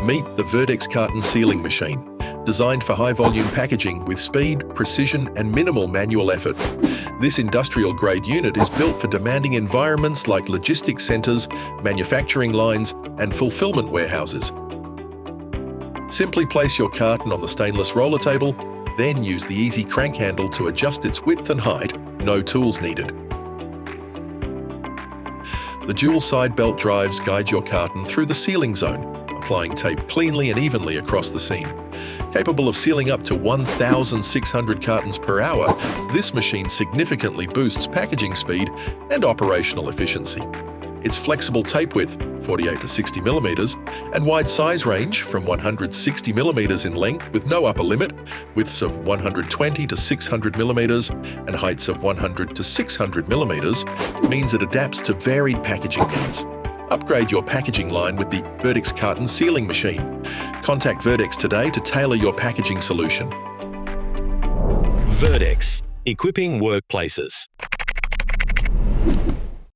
Meet the Verdex carton sealing machine, designed for high-volume packaging with speed, precision, and minimal manual effort. This industrial-grade unit is built for demanding environments like logistics centers, manufacturing lines, and fulfillment warehouses. Simply place your carton on the stainless roller table, then use the easy crank handle to adjust its width and height, no tools needed. The dual side belt drives guide your carton through the sealing zone, applying tape cleanly and evenly across the seam. Capable of sealing up to 1,600 cartons per hour, this machine significantly boosts packaging speed and operational efficiency. Its flexible tape width, 48 to 60 millimeters, and wide size range from 160 millimeters in length with no upper limit, widths of 120 to 600 millimeters, and heights of 100 to 600 millimeters, means it adapts to varied packaging needs. Upgrade your packaging line with the Verdex carton sealing machine. Contact Verdex today to tailor your packaging solution. Verdex, equipping workplaces.